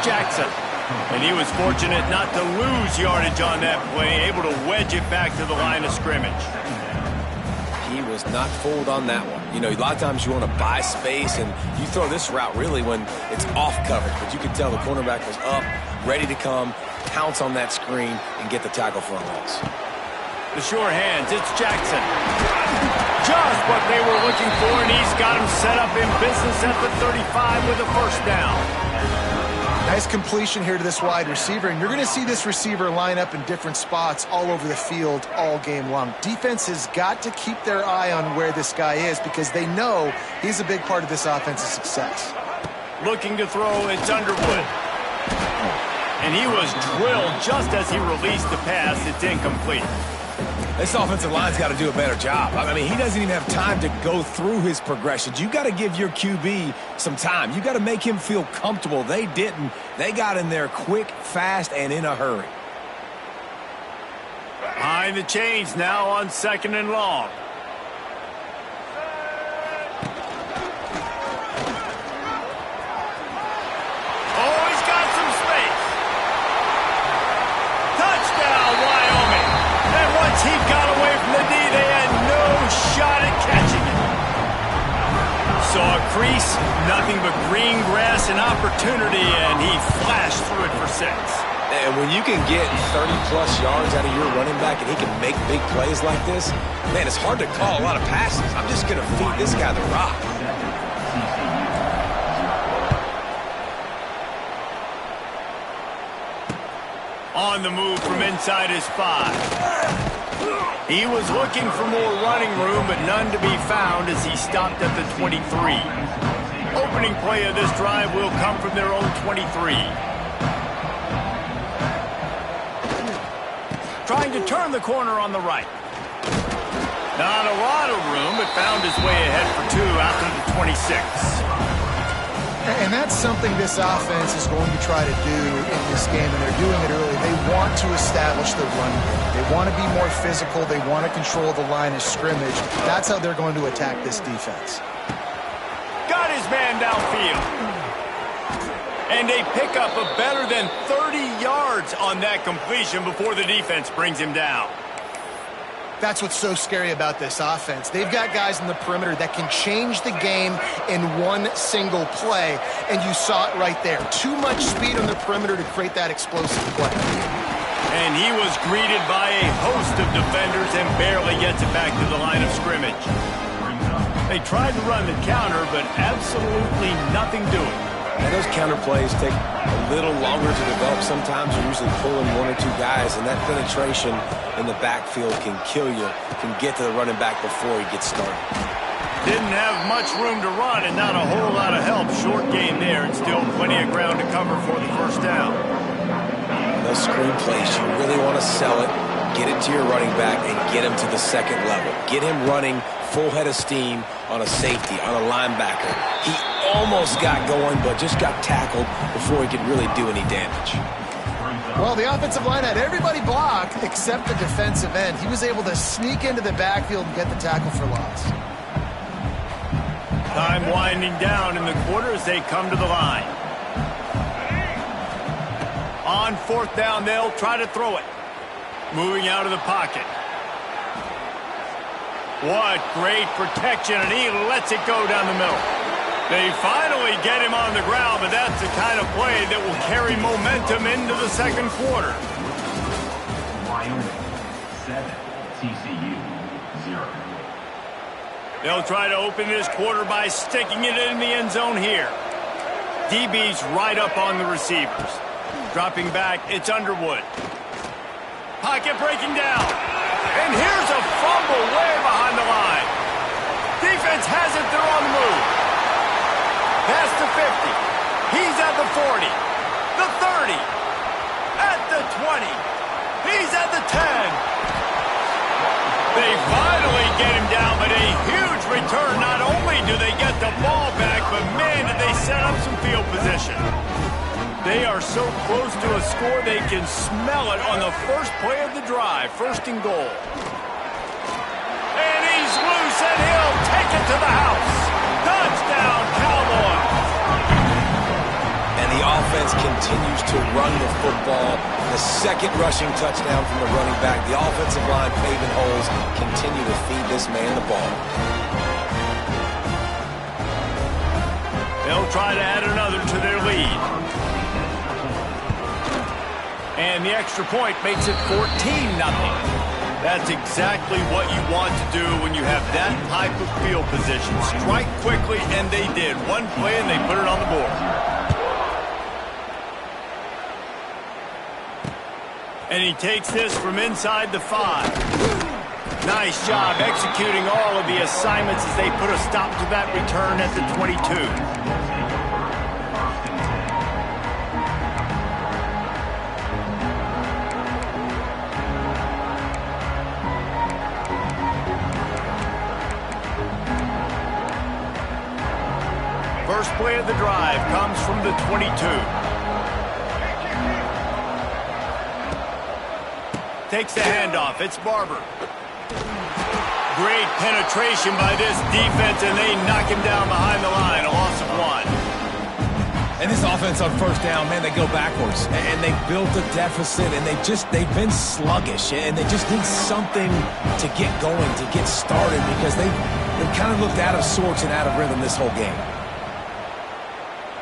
Jackson. And he was fortunate not to lose yardage on that play, able to wedge it back to the line of scrimmage. He was not fooled on that one. You know, a lot of times you want to buy space, and you throw this route really when it's off coverage. But you could tell the cornerback was up, ready to come, pounce on that screen, and get the tackle for a loss. The sure hands, it's Jackson. Just what they were looking for, and he's got him set up in business at the 35 with a first down. Nice completion here to this wide receiver, and you're going to see this receiver line up in different spots all over the field all game long. Defense has got to keep their eye on where this guy is because they know he's a big part of this offense's success. Looking to throw, it's Underwood. And he was drilled just as he released the pass. It's incomplete. This offensive line's got to do a better job. I mean, he doesn't even have time to go through his progressions. You got to give your QB some time. You got to make him feel comfortable. They didn't. They got in there quick, fast, and in a hurry. Behind the chains now on 2nd and long. Oh, he's got some space. Touchdown, Wyoming. And once he got away from the D, they had no shot at catching it. Saw a crease, nothing but green grass and opportunity, and he flashed through it for 6. And when you can get 30-plus yards out of your running back and he can make big plays like this, man, it's hard to call a lot of passes. I'm just going to feed this guy the rock. On the move from inside his 5. He was looking for more running room, but none to be found as he stopped at the 23. Opening play of this drive will come from their own 23. Trying to turn the corner on the right. Not a lot of room, but found his way ahead for 2 out to the 26. And that's something this offense is going to try to do in this game, and they're doing it early. They want to establish the run game. They want to be more physical. They want to control the line of scrimmage. That's how they're going to attack this defense. Got his man downfield. And they pick up a better than 30 yards on that completion before the defense brings him down. That's what's so scary about this offense. They've got guys in the perimeter that can change the game in one single play, and you saw it right there. Too much speed on the perimeter to create that explosive play. And he was greeted by a host of defenders and barely gets it back to the line of scrimmage. They tried to run the counter, but absolutely nothing doing. And those counter plays take a little longer to develop. Sometimes you're usually pulling 1 or 2 guys, and that penetration in the backfield can kill you, can get to the running back before he gets started. Didn't have much room to run and not a whole lot of help. Short gain there and still plenty of ground to cover for the first down. Those screen plays, you really want to sell it, get it to your running back, and get him to the second level. Get him running full head of steam on a safety, on a linebacker. He almost got going, but just got tackled before he could really do any damage. Well, the offensive line had everybody blocked except the defensive end. He was able to sneak into the backfield and get the tackle for loss. Time winding down in the quarter as they come to the line. On 4th down, they'll try to throw it. Moving out of the pocket. What great protection, and he lets it go down the middle. They finally get him on the ground, but that's the kind of play that will carry momentum into the second quarter. Wyoming 7, TCU 0. They'll try to open this quarter by sticking it in the end zone here. DB's right up on the receivers. Dropping back, it's Underwood. Pocket breaking down. And here's a fumble way behind the line. Defense has it, they're on the move. Past the 50. He's at the 40. The 30. At the 20. He's at the 10. They finally get him down, but a huge return. Not only do they get the ball back, but man, did they set up some field position. They are so close to a score, they can smell it on the first play of the drive. 1st and goal. And he's loose, and he'll take it to the house. Touchdown, Cowboys. And the offense continues to run the football. The second rushing touchdown from the running back. The offensive line paving holes. Continue to feed this man the ball. They'll try to add another to their lead. And the extra point makes it 14-0. That's exactly what you want to do when you have that type of field position. Strike quickly, and they did. One play, and they put it on the board. And he takes this from inside the 5. Nice job executing all of the assignments as they put a stop to that return at the 22. First play of the drive comes from the 22. Takes the handoff. It's Barber. Great penetration by this defense, and they knock him down behind the line. A loss of 1. And this offense on first down, man, they go backwards. And they built a deficit, and they've been sluggish. And they just need something to get going, to get started, because they've kind of looked out of sorts and out of rhythm this whole game.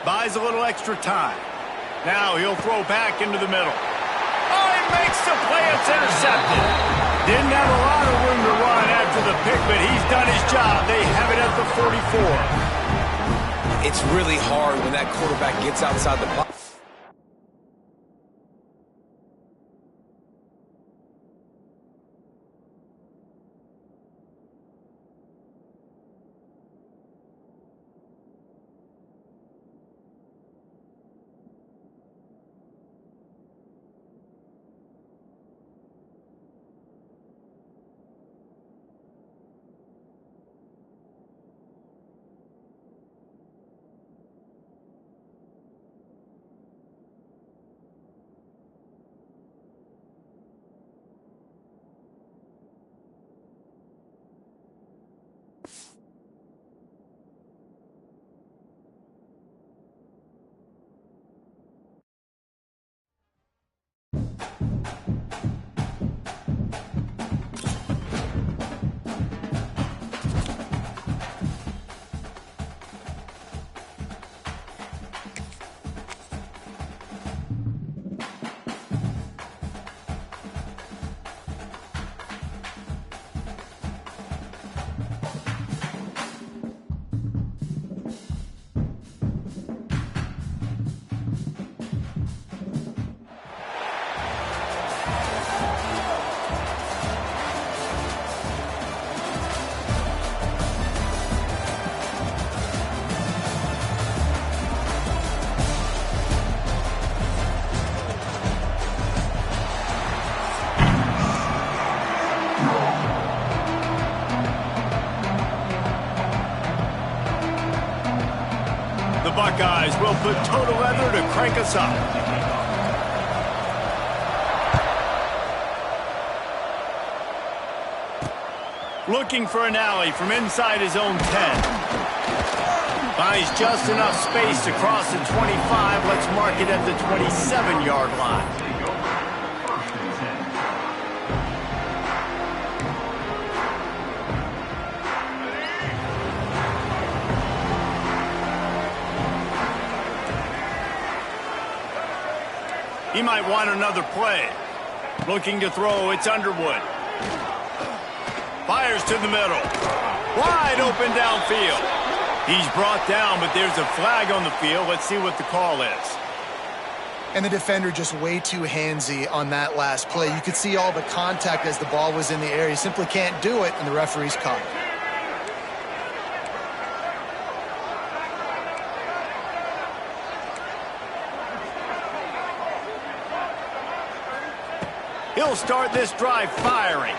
Buys a little extra time. Now he'll throw back into the middle. Oh, he makes the play. It's intercepted. Didn't have a lot of room to run after the pick, but he's done his job. They have it at the 44. It's really hard when that quarterback gets outside the box. Buckeyes will put total leather to crank us up. Looking for an alley from inside his own 10. Finds just enough space to cross the 25. Let's mark it at the 27-yard line. He might want another play. Looking to throw, it's Underwood. Fires to the middle. Wide open downfield. He's brought down, but there's a flag on the field. Let's see what the call is. And the defender just way too handsy on that last play. You could see all the contact as the ball was in the air. He simply can't do it, and the referee's caught it. He'll start this drive firing.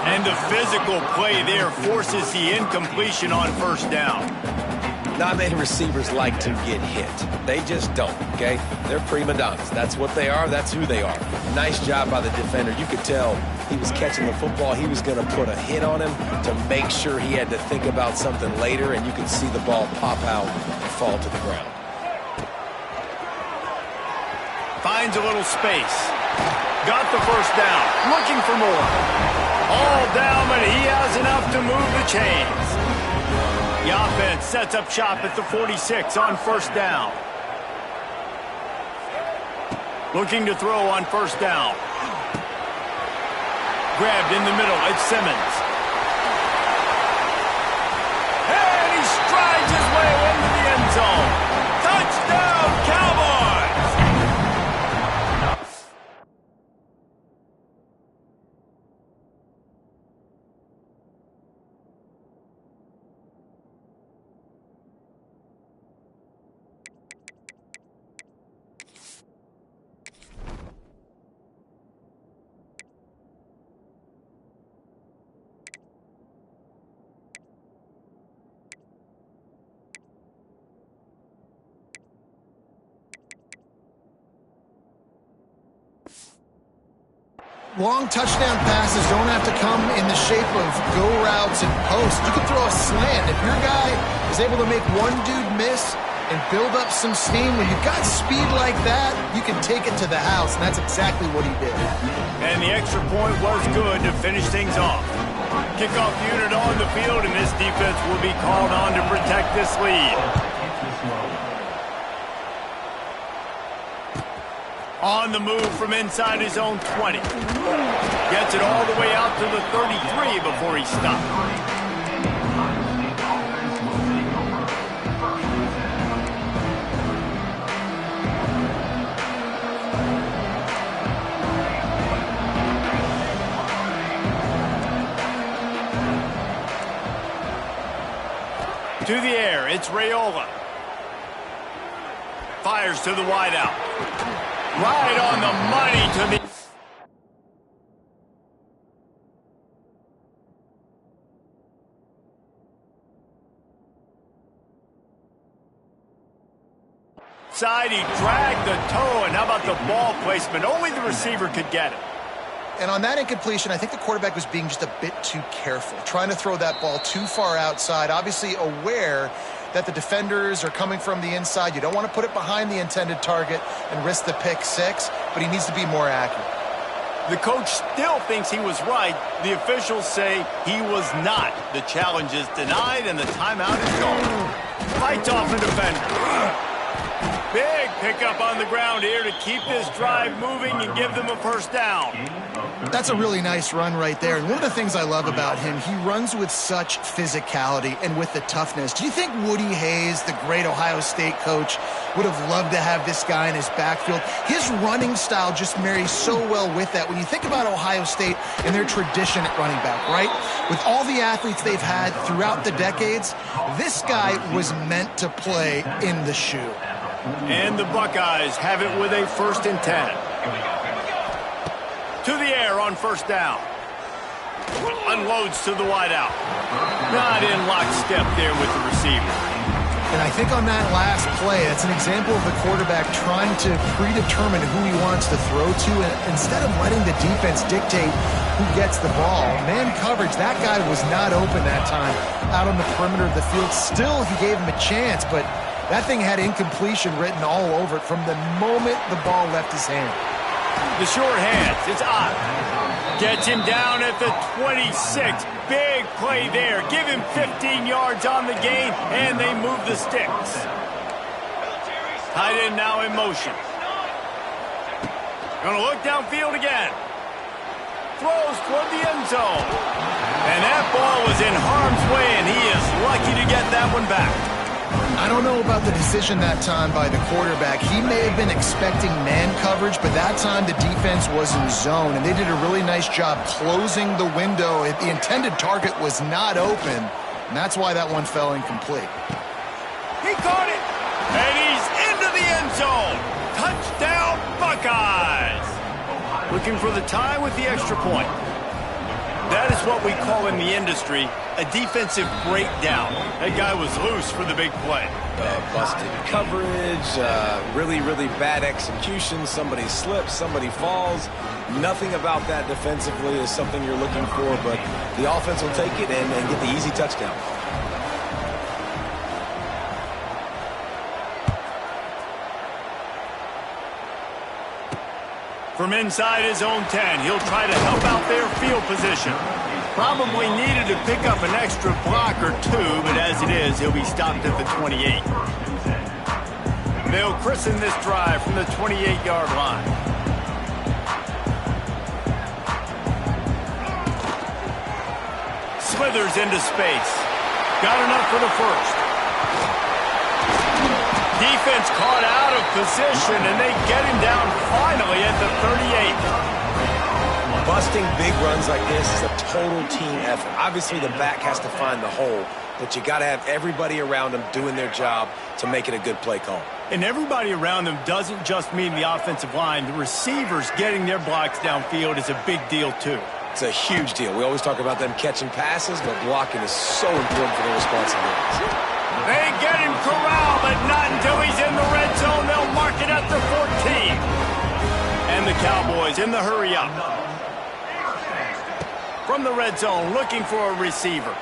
And the physical play there forces the incompletion on first down. Not many receivers like to get hit. They just don't, okay? They're prima donnas. That's what they are. That's who they are. Nice job by the defender. You could tell he was catching the football. He was going to put a hit on him to make sure he had to think about something later, and you could see the ball pop out and fall to the ground. Finds a little space. Got the first down. Looking for more. All down, but he has enough to move the chains. The offense sets up shop at the 46 on first down. Looking to throw on first down. Grabbed in the middle. It's Simmons. And he strides his way into the end zone. Touchdown, Cowboys! Long touchdown passes don't have to come in the shape of go routes and posts. You can throw a slant. If your guy is able to make one dude miss and build up some steam, when you've got speed like that, you can take it to the house, and that's exactly what he did. And the extra point was good to finish things off. Kickoff unit on the field, and this defense will be called on to protect this lead. On the move from inside his own 20. Gets it all the way out to the 33 before he stopped. To the air, it's Raiola. Fires to the wideout. Right on the money to the... Side, he dragged the toe, and how about the ball placement? Only the receiver could get it. And on that incompletion, I think the quarterback was being just a bit too careful, trying to throw that ball too far outside, obviously aware that the defenders are coming from the inside. You don't want to put it behind the intended target and risk the pick six, but he needs to be more accurate. The coach still thinks he was right. The officials say he was not. The challenge is denied, and the timeout is gone. Fights off the defender. Big pickup on the ground here to keep this drive moving and give them a first down. That's a really nice run right there. And one of the things I love about him, he runs with such physicality and with the toughness. Do you think Woody Hayes, the great Ohio State coach, would have loved to have this guy in his backfield? His running style just marries so well with that. When you think about Ohio State and their tradition at running back, right? With all the athletes they've had throughout the decades, this guy was meant to play in the shoe. And the Buckeyes have it with a 1st and 10. To the air on first down. Unloads to the wideout. Not in lockstep there with the receiver. And I think on that last play, that's an example of the quarterback trying to predetermine who he wants to throw to, and instead of letting the defense dictate who gets the ball. Man coverage, that guy was not open that time out on the perimeter of the field. Still, he gave him a chance, but that thing had incompletion written all over it from the moment the ball left his hand. The short hands, it's Ott. Gets him down at the 26. Big play there. Give him 15 yards on the gain, and they move the sticks. Tight end now in motion. Gonna look downfield again. Throws toward the end zone. And that ball was in harm's way, and he is lucky to get that one back. I don't know about the decision that time by the quarterback. He may have been expecting man coverage, but that time the defense was in zone, and they did a really nice job closing the window. The intended target was not open, and that's why that one fell incomplete. He caught it, and he's into the end zone. Touchdown, Buckeyes. Looking for the tie with the extra point. That is what we call in the industry a defensive breakdown. That guy was loose for the big play. Busted coverage, really, really bad execution. Somebody slips, somebody falls. Nothing about that defensively is something you're looking for, but the offense will take it and get the easy touchdown. From inside his own 10, he'll try to help out their field position. Probably needed to pick up an extra block or two, but as it is, he'll be stopped at the 28. They'll christen this drive from the 28-yard line. Slithers into space. Got enough for the first. Defense caught out of position, and they get him down finally at the 38. Busting big runs like this is a total team effort. Obviously, the back has to find the hole, but you got to have everybody around them doing their job to make it a good play call. And everybody around them doesn't just mean the offensive line. The receivers getting their blocks downfield is a big deal, too. It's a huge deal. We always talk about them catching passes, but blocking is so important for their responsibilities. They get him corralled, but not until he's in the red zone. They'll mark it at the 14. And the Cowboys in the hurry up. From the red zone, looking for a receiver.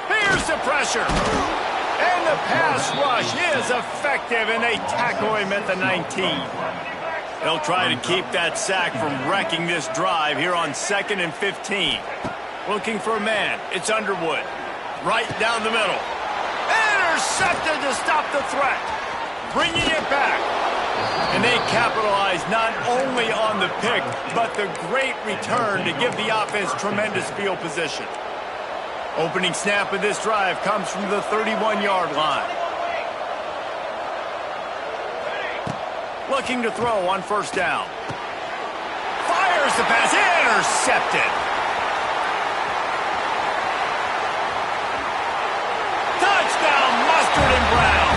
Here's the pressure. And the pass rush is effective, and they tackle him at the 19. They'll try to keep that sack from wrecking this drive here on 2nd and 15. Looking for a man. It's Underwood. Right down the middle. Intercepted to stop the threat. Bringing it back. And they capitalize not only on the pick, but the great return to give the offense tremendous field position. Opening snap of this drive comes from the 31-yard line. Looking to throw on first down. Fires the pass. Intercepted. Touchdown, Mustard and Brown.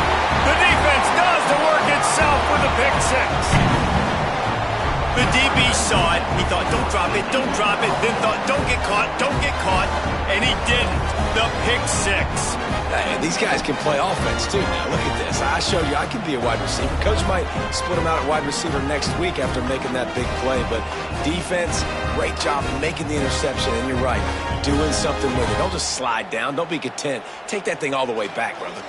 The defense does the work itself with a pick six. The DB saw it. He thought, don't drop it, don't drop it. Then thought, don't get caught, don't get caught. And he didn't. The pick six. Hey, these guys can play offense, too. Now, look at this. I showed you I can be a wide receiver. Coach might split him out at wide receiver next week after making that big play. But defense, great job in making the interception. And you're right, doing something with it. Don't just slide down. Don't be content. Take that thing all the way back, brother.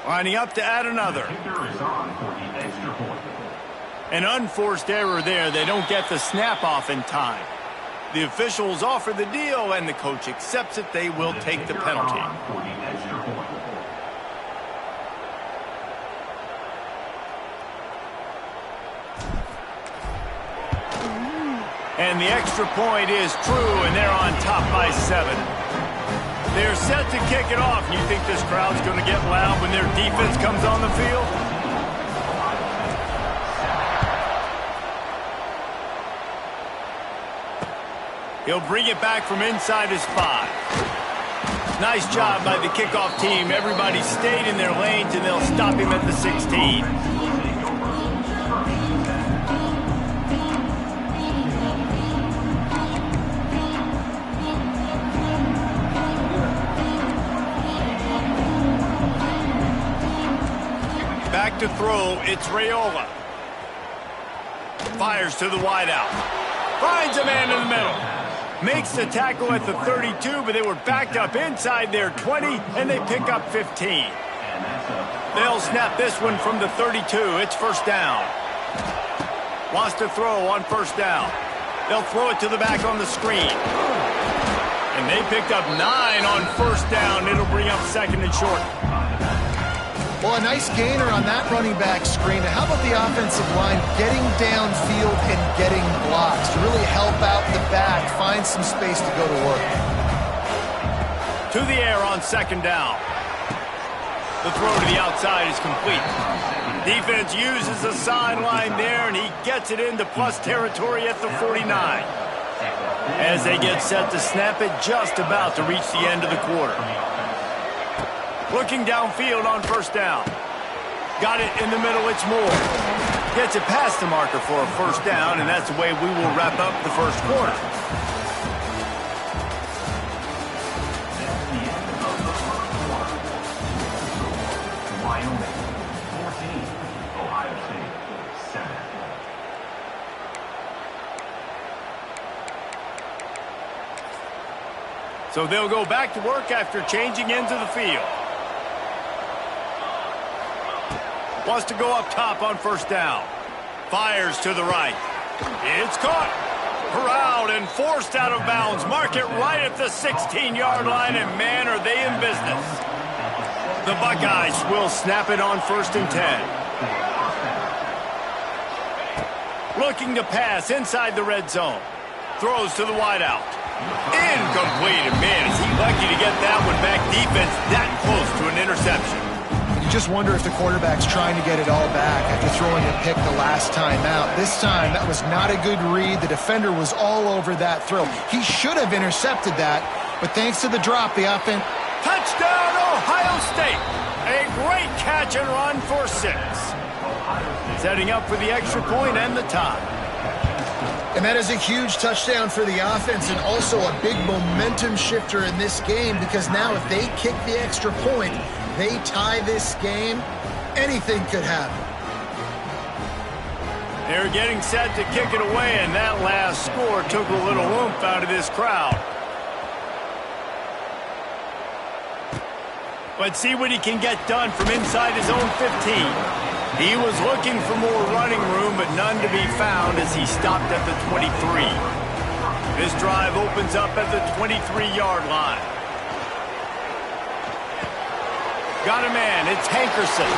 Lining up to add another. An unforced error there. They don't get the snap off in time. The officials offer the deal, and the coach accepts it. They will take the penalty. And the extra point is true, and they're on top by 7. They're set to kick it off. You think this crowd's going to get loud when their defense comes on the field? He'll bring it back from inside his 5. Nice job by the kickoff team. Everybody stayed in their lanes, and they'll stop him at the 16. Back to throw, it's Raiola. Fires to the wideout. Finds a man in the middle. Makes the tackle at the 32, but they were backed up inside their 20, and they pick up 15. They'll snap this one from the 32. It's first down. Wants to throw on first down. They'll throw it to the back on the screen. And they picked up 9 on first down. It'll bring up 2nd and short. Well, a nice gainer on that running back screen. How about the offensive line getting downfield and getting blocks to really help out the back, find some space to go to work? To the air on 2nd down. The throw to the outside is complete. Defense uses the sideline there, and he gets it into plus territory at the 49. As they get set to snap it, just about to reach the end of the quarter. Looking downfield on first down. Got it in the middle, it's Moore. Gets it past the marker for a first down, and that's the way we will wrap up the first quarter. Wyoming 14, Ohio State 7. So they'll go back to work after changing into the field. Wants to go up top on first down. Fires to the right. It's caught. Corralled and forced out of bounds. Mark it right at the 16-yard line, and man, are they in business. The Buckeyes will snap it on 1st and 10. Looking to pass inside the red zone. Throws to the wideout. Incomplete. And man, is he lucky to get that one back. Defense that close to an interception. You just wonder if the quarterback's trying to get it all back after throwing a pick the last time out. This time, that was not a good read. The defender was all over that throw. He should have intercepted that, but thanks to the drop, the offense... Touchdown, Ohio State. A great catch and run for 6. Setting up for the extra point and the tie. And that is a huge touchdown for the offense and also a big momentum shifter in this game, because now if they kick the extra point, they tie this game, anything could happen. They're getting set to kick it away, and that last score took a little oomph out of this crowd. Let's see what he can get done from inside his own 15. He was looking for more running room, but none to be found as he stopped at the 23. This drive opens up at the 23-yard line. Got a man, it's Hankerson.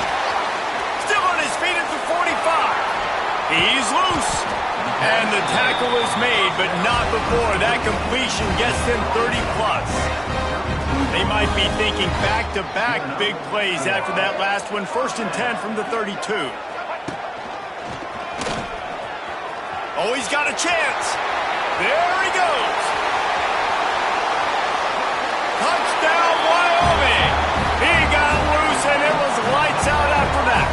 Still on his feet at the 45. He's loose. And the tackle is made, but not before that completion gets them 30-plus. They might be thinking back-to-back big plays after that last one. 1st and 10 from the 32. Oh, he's got a chance. There he goes. Touchdown, Wyoming. He got loose, and it was lights out after that.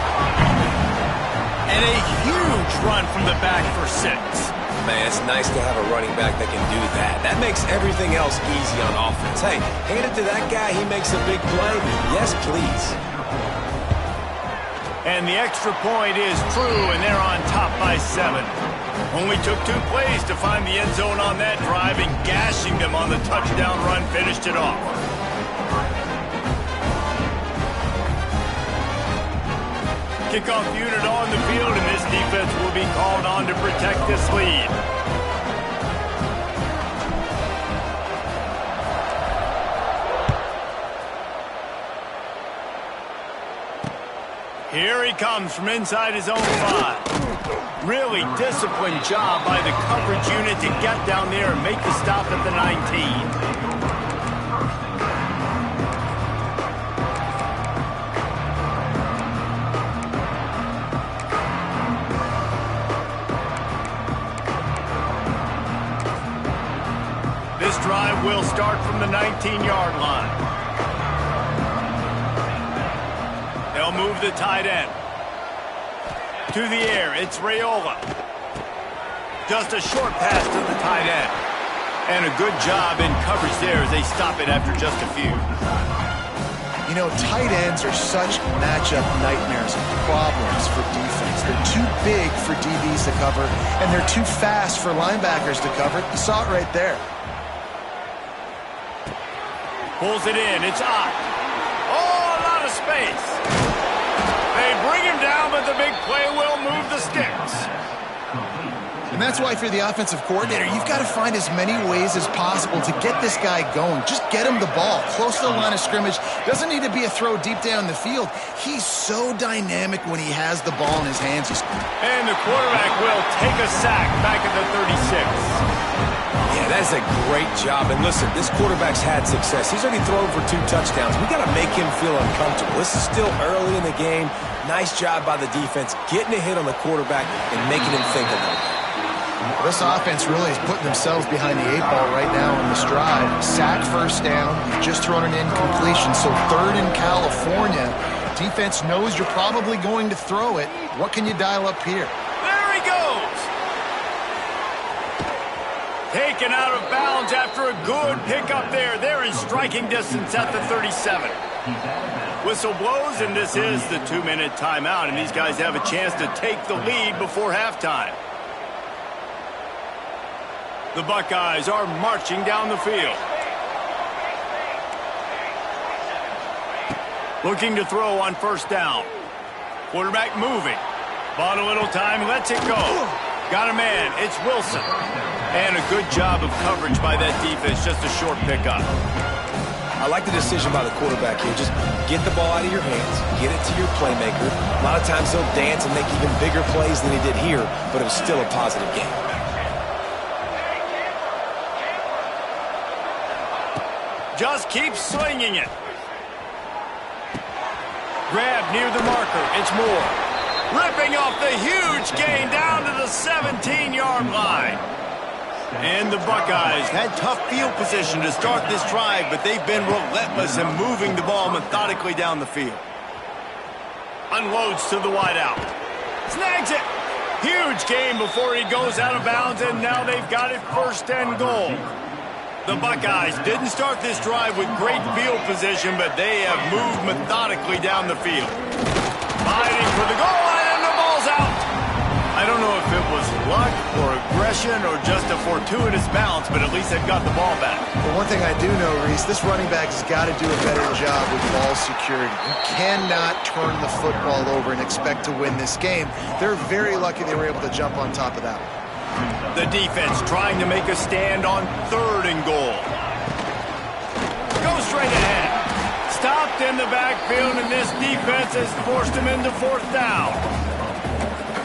And a huge run from the back for 6. Man, it's nice to have a running back that can do that. That makes everything else easy on offense. Hey, hand it to that guy. He makes a big play. Yes, please. And the extra point is true, and they're on top by 7. Only took 2 plays to find the end zone on that drive, and gashing them on the touchdown run finished it off. Kickoff unit on the field, and this defense will be called on to protect this lead. Here he comes from inside his own 5. Really disciplined job by the coverage unit to get down there and make the stop at the 19. This drive will start from the 19-yard line. They'll move the tight end. To the air, it's Raiola. Just a short pass to the tight end. And a good job in coverage there as they stop it after just a few. You know, tight ends are such matchup nightmares and problems for defense. They're too big for DBs to cover, and they're too fast for linebackers to cover. You saw it right there. Pulls it in. It's Ott. Oh, a lot of space. They bring him down, but the big play will move the sticks. And that's why, if you're the offensive coordinator, you've got to find as many ways as possible to get this guy going. Just get him the ball close to the line of scrimmage. Doesn't need to be a throw deep down the field. He's so dynamic when he has the ball in his hands. And the quarterback will take a sack back at the 36. Yeah, that's a great job. And listen, this quarterback's had success. He's already thrown for 2 touchdowns. We got to make him feel uncomfortable. This is still early in the game. Nice job by the defense, getting a hit on the quarterback and making him think a little bit. This offense really is putting themselves behind the 8 ball right now in this drive. Sack, first down. You've just thrown an incompletion, so 3rd in California. Defense knows you're probably going to throw it. What can you dial up here? There he goes. Taken out of bounds after a good pickup there. They're in striking distance at the 37. Whistle blows, and this is the 2-minute timeout, and these guys have a chance to take the lead before halftime. The Buckeyes are marching down the field. Looking to throw on first down. Quarterback moving. Bought a little time, lets it go. Got a man, it's Wilson. And a good job of coverage by that defense, just a short pickup. I like the decision by the quarterback here. Just get the ball out of your hands, get it to your playmaker. A lot of times he'll dance and make even bigger plays than he did here, but it was still a positive game. Just keep swinging it. Grab near the marker, it's Moore. Ripping off the huge gain down to the 17-yard line. And the Buckeyes had tough field position to start this drive, but they've been relentless in moving the ball methodically down the field. Unloads to the wideout. Snags it. Huge gain before he goes out of bounds, and now they've got it 1st and goal. The Buckeyes didn't start this drive with great field position, but they have moved methodically down the field. Fighting for the goal line, and the ball's out. I don't know if it was luck or aggression or just a fortuitous bounce, but at least they've got the ball back. But one thing I do know, Reese, this running back has got to do a better job with ball security. You cannot turn the football over and expect to win this game. They're very lucky they were able to jump on top of that one. The defense trying to make a stand on 3rd and goal. Go straight ahead. Stopped in the backfield, and this defense has forced him into 4th down.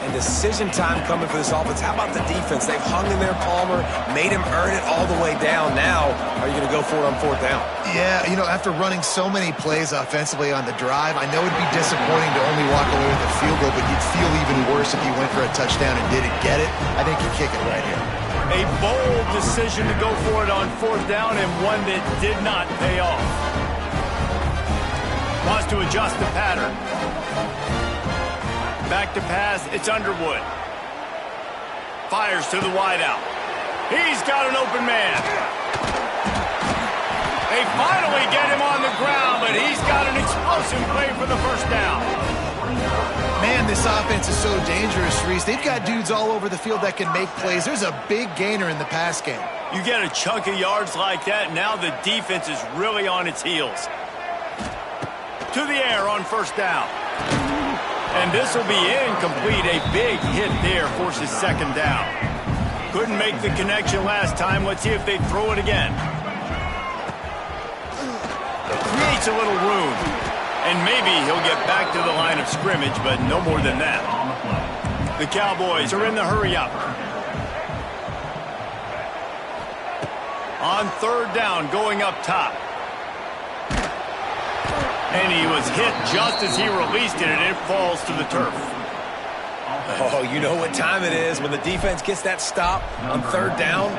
And decision time coming for this offense. How about the defense? They've hung in there, Palmer, made him earn it all the way down. Now, are you going to go for it on 4th down? Yeah, you know, after running so many plays offensively on the drive, I know it'd be disappointing to only walk away with a field goal, but you'd feel even worse if you went for a touchdown and didn't get it. I think you kick it right here. A bold decision to go for it on 4th down, and one that did not pay off. Wants to adjust the pattern. Back to pass, it's Underwood. Fires to the wideout. He's got an open man. They finally get him on the ground, but he's got an explosive play for the 1st down. Man, this offense is so dangerous, Reese. They've got dudes all over the field that can make plays. There's a big gainer in the pass game. You get a chunk of yards like that, now the defense is really on its heels. To the air on 1st down. And this will be incomplete. A big hit there forces 2nd down. Couldn't make the connection last time. Let's see if they throw it again. Creates a little room. And maybe he'll get back to the line of scrimmage, but no more than that. The Cowboys are in the hurry-up. On 3rd down, going up top. And he was hit just as he released it, and it falls to the turf. Oh, you know what time it is when the defense gets that stop on 3rd down.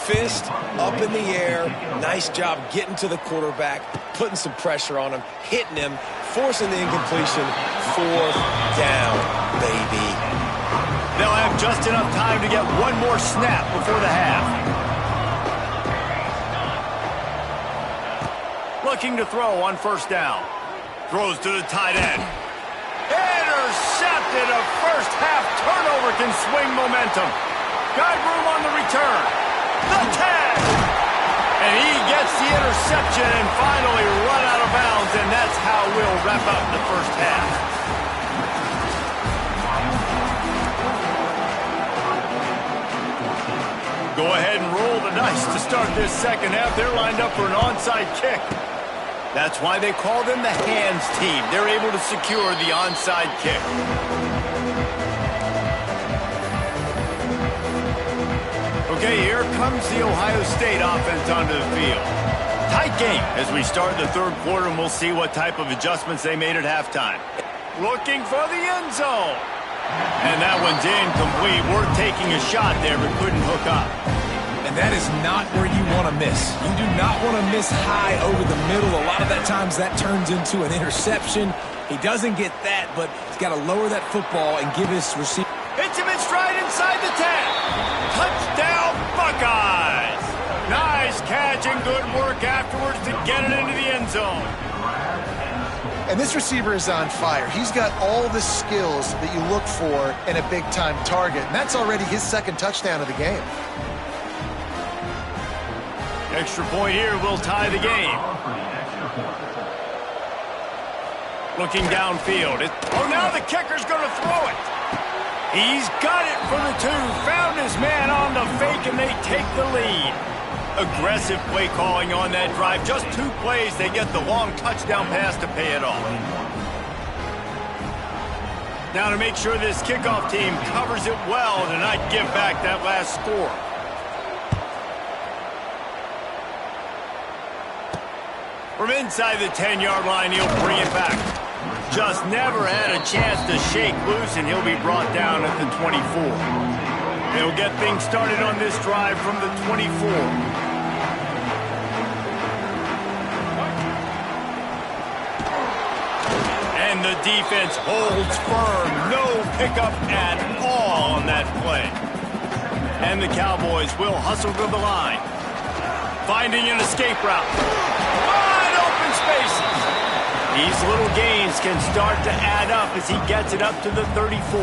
Fist up in the air. Nice job getting to the quarterback, putting some pressure on him, hitting him, forcing the incompletion. 4th down, baby. They'll have just enough time to get one more snap before the half. Looking to throw on 1st down. Throws to the tight end. Intercepted. A 1st half turnover can swing momentum. Got room on the return. The tag. And he gets the interception and finally run out of bounds, and that's how we'll wrap up the 1st half. Go ahead and roll the dice to start this 2nd half. They're lined up for an onside kick. That's why they call them the hands team. They're able to secure the onside kick. Okay, here comes the Ohio State offense onto the field. Tight game as we start the 3rd quarter, and we'll see what type of adjustments they made at halftime. Looking for the end zone. And that one's incomplete. We're taking a shot there, but couldn't hook up. And that is not where you want to miss. You do not want to miss high over the middle. A lot of that times that turns into an interception. He doesn't get that, but he's got to lower that football and give his receiver. Hits him in stride inside the 10. Touchdown, Buckeyes. Nice catch and good work afterwards to get it into the end zone. And this receiver is on fire. He's got all the skills that you look for in a big-time target, and that's already his 2nd touchdown of the game. Extra point here will tie the game. Looking downfield. Now the kicker's going to throw it. He's got it for the 2. Found his man on the fake, and they take the lead. Aggressive play calling on that drive. Just 2 plays, they get the long touchdown pass to pay it off. Now to make sure this kickoff team covers it well to not give back that last score. From inside the 10-yard line, he'll bring it back. Just never had a chance to shake loose, and he'll be brought down at the 24. They'll get things started on this drive from the 24. And the defense holds firm. No pickup at all on that play. And the Cowboys will hustle to the line. Finding an escape route. Wide open spaces. These little gains can start to add up as he gets it up to the 34.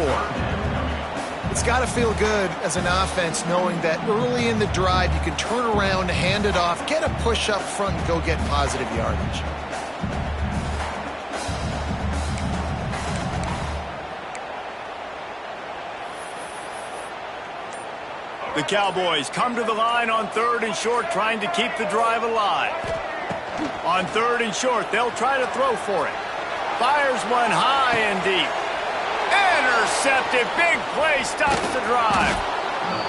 It's got to feel good as an offense knowing that early in the drive you can turn around, hand it off, get a push up front, and go get positive yardage. The Cowboys come to the line on 3rd and short, trying to keep the drive alive. On 3rd and short, they'll try to throw for it. Fires one high and deep. Intercepted. Big play stops the drive.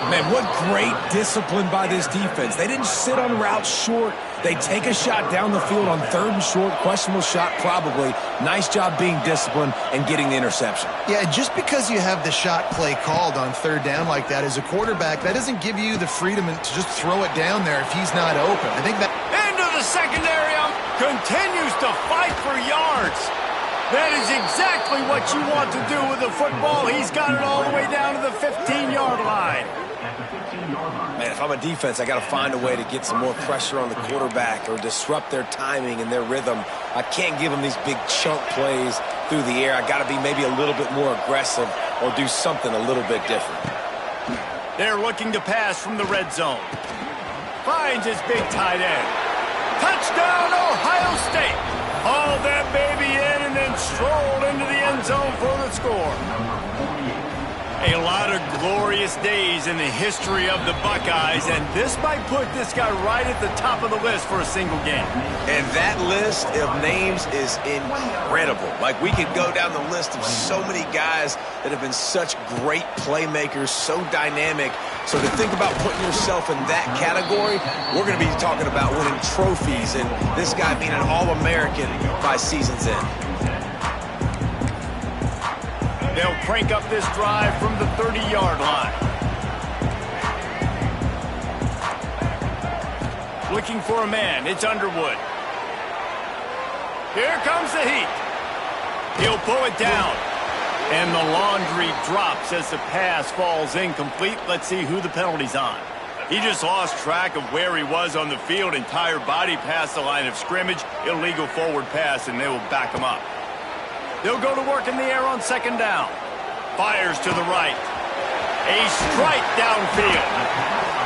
Man, what great discipline by this defense. They didn't sit on routes short. They take a shot down the field on 3rd and short. Questionable shot, probably. Nice job being disciplined and getting the interception. Yeah, just because you have the shot play called on 3rd down like that as a quarterback, that doesn't give you the freedom to just throw it down there if he's not open. I think that... Into the secondary, continues to fight for yards. That is exactly what you want to do with the football. He's got it all the way down to the 15-yard line. Man, if I'm a defense, I got to find a way to get some more pressure on the quarterback or disrupt their timing and their rhythm. I can't give them these big chunk plays through the air. I got to be maybe a little bit more aggressive or do something a little bit different. They're looking to pass from the red zone. Finds his big tight end. Touchdown, Ohio State. Hauled that baby in and then strolled into the end zone for the score. A lot of glorious days in the history of the Buckeyes, and this might put this guy right at the top of the list for a single game. And that list of names is incredible. Like, we could go down the list of so many guys that have been such great playmakers, so dynamic. So to think about putting yourself in that category, we're going to be talking about winning trophies and this guy being an All-American by season's end. They'll crank up this drive from the 30-yard line. Looking for a man. It's Underwood. Here comes the heat. He'll pull it down. And the laundry drops as the pass falls incomplete. Let's see who the penalty's on. He just lost track of where he was on the field. Entire body past the line of scrimmage. Illegal forward pass, and they will back him up. They'll go to work in the air on 2nd down. Fires to the right. A strike downfield.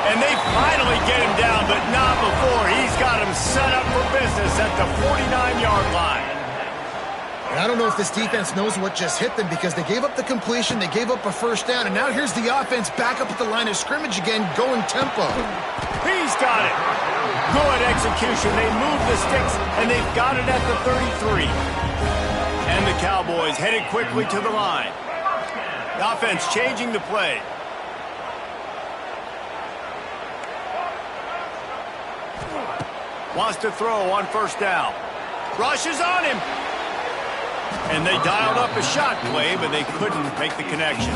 And they finally get him down, but not before. He's got him set up for business at the 49-yard line. And I don't know if this defense knows what just hit them because they gave up the completion, they gave up a 1st down, and now here's the offense back up at the line of scrimmage again, going tempo. He's got it. Good execution. They move the sticks, and they've got it at the 33. And the Cowboys headed quickly to the line. The offense changing the play. Wants to throw on 1st down. Rush is on him. And they dialed up a shot play, but they couldn't make the connection.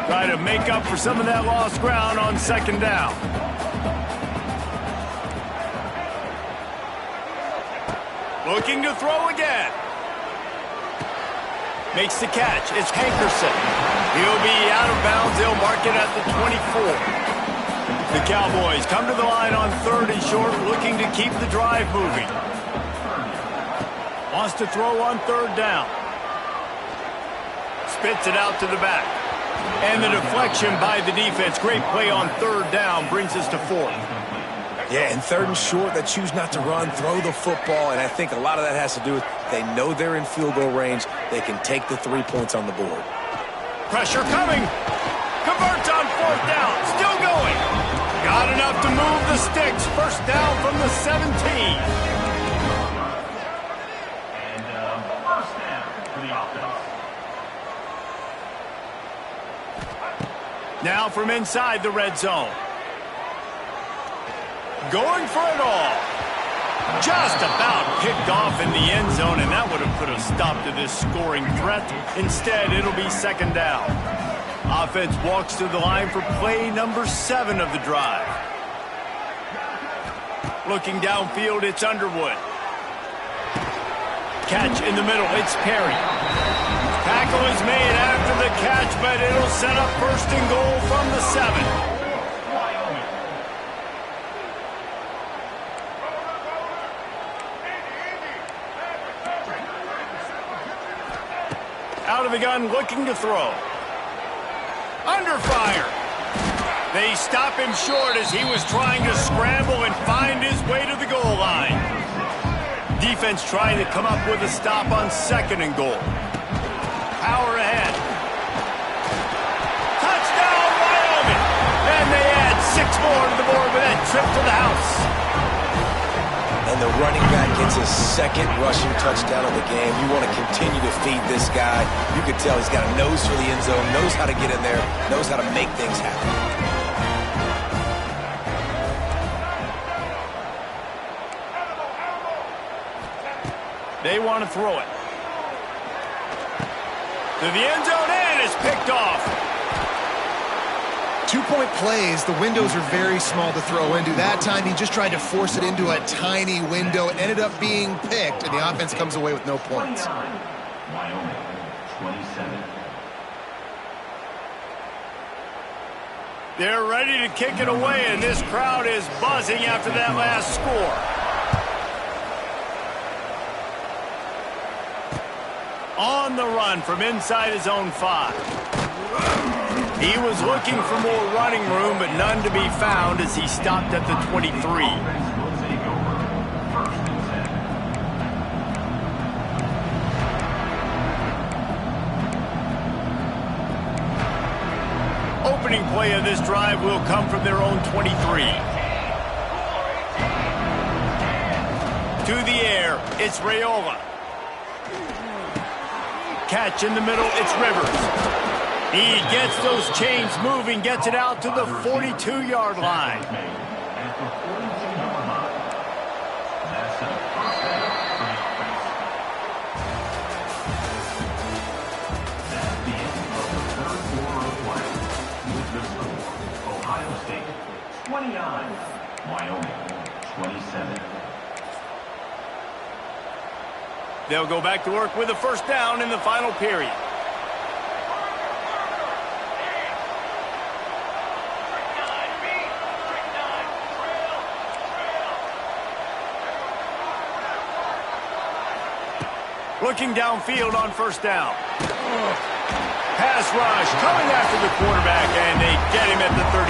Try to make up for some of that lost ground on 2nd down. Looking to throw again. Makes the catch. It's Hankerson. He'll be out of bounds. They'll mark it at the 24. The Cowboys come to the line on 3rd and short, looking to keep the drive moving. Wants to throw on 3rd down. Spits it out to the back. And the deflection by the defense. Great play on 3rd down brings us to 4th. Yeah, and 3rd and short, they choose not to run, throw the football, and I think a lot of that has to do with They know they're in field goal range. They can take the 3 points on the board. Pressure coming. Converts on 4th down. Still going. Got enough to move the sticks. First down from the 17. And first down for the offense. Now from inside the red zone. Going for it all. Just about picked off in the end zone, and that would have put a stop to this scoring threat. Instead, it'll be 2nd down. Offense walks to the line for play number 7 of the drive. Looking downfield, it's Underwood. Catch in the middle, it's Perry. Tackle is made after the catch, but it'll set up 1st and goal from the 7. Out of the gun, looking to throw. Under fire. They stop him short as he was trying to scramble and find his way to the goal line. Defense trying to come up with a stop on 2nd and goal. Power ahead. Touchdown, Wyoming! And they add 6 more to the board with that trip to the house. And the running back gets his 2nd rushing touchdown of the game. You want to continue to feed this guy. You can tell he's got a nose for the end zone, knows how to get in there, knows how to make things happen. They want to throw it. To the end zone, and it's picked off. 2-point plays, the windows are very small to throw into. That time, he just tried to force it into a tiny window. It ended up being picked, and the offense comes away with no points. Wyoming, 27. They're ready to kick it away, and this crowd is buzzing after that last score. On the run from inside his own 5. He was looking for more running room, but none to be found as he stopped at the 23. Opening play of this drive will come from their own 23. To the air, it's Raiola. Catch in the middle, it's Rivers. He gets those chains moving, gets it out to the 42-yard line. Ohio State 29, Wyoming 27. They'll go back to work with a 1st down in the final period. Looking downfield on 1st down. Pass rush coming after the quarterback, and they get him at the 32.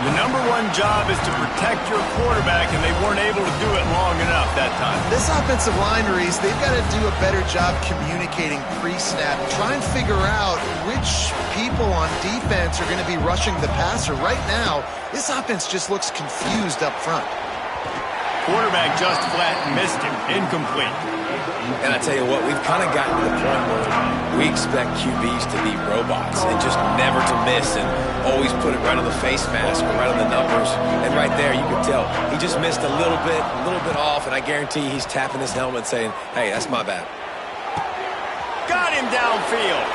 The #1 job is to protect your quarterback, and they weren't able to do it long enough that time. This offensive line, Reese, they've got to do a better job communicating pre-snap. Try and figure out which people on defense are going to be rushing the passer. Right now, this offense just looks confused up front. Quarterback just flat missed him. Incomplete. And I tell you what, we've kind of gotten to the point where we expect QBs to be robots and just never to miss and always put it right on the face mask or right on the numbers. And right there, you can tell he just missed a little bit off, and I guarantee he's tapping his helmet saying, hey, that's my bad. Got him downfield.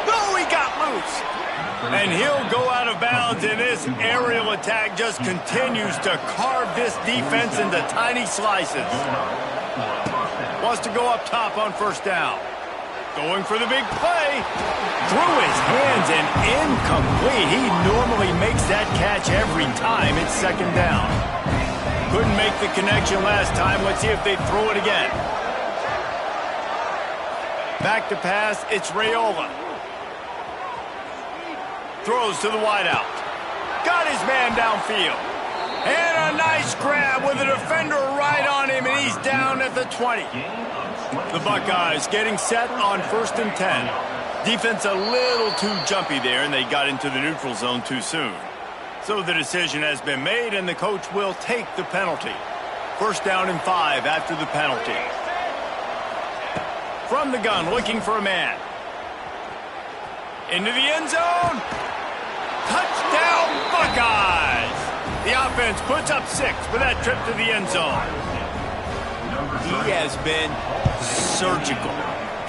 Oh, he got loose. And he'll go out of bounds, and this aerial attack just continues to carve this defense into tiny slices. Wants to go up top on 1st down. Going for the big play. Through his hands and incomplete. He normally makes that catch every time. It's 2nd down. Couldn't make the connection last time. Let's see if they throw it again. Back to pass. It's Raiola. Throws to the wideout. Got his man downfield. And a nice grab with a defender right on him, and he's down at the 20. The Buckeyes getting set on 1st and 10. Defense a little too jumpy there, and they got into the neutral zone too soon. So the decision has been made, and the coach will take the penalty. 1st down and 5 after the penalty. From the gun, looking for a man. Into the end zone. Touchdown, Buckeyes! The offense puts up 6 with that trip to the end zone. He has been surgical.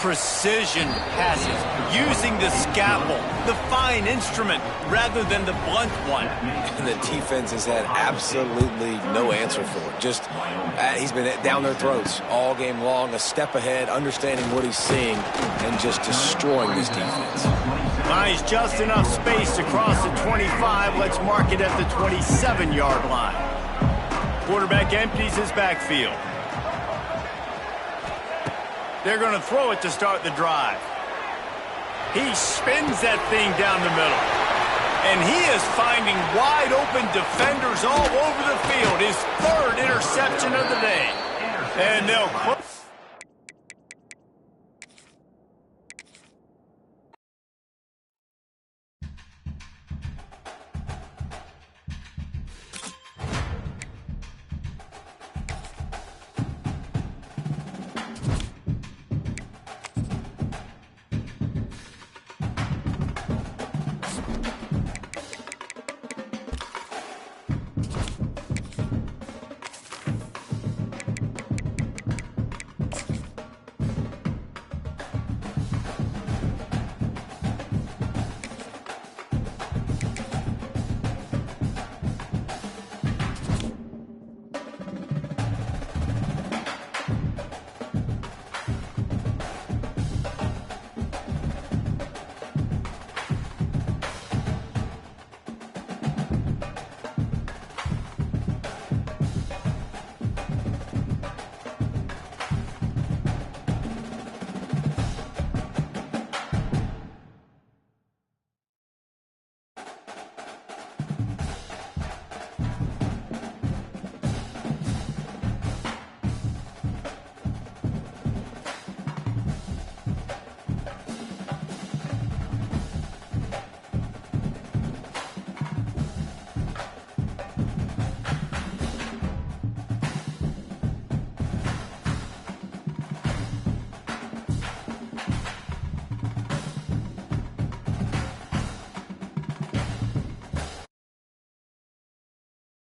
Precision passes, using the scalpel, the fine instrument, rather than the blunt one. And the defense has had absolutely no answer for it. Just, he's been down their throats all game long, a step ahead, understanding what he's seeing, and just destroying this defense. Nice, just enough space to cross the 25. Let's mark it at the 27-yard line. Quarterback empties his backfield. They're going to throw it to start the drive. He spins that thing down the middle. And he is finding wide open defenders all over the field. His 3rd interception of the day. And they'll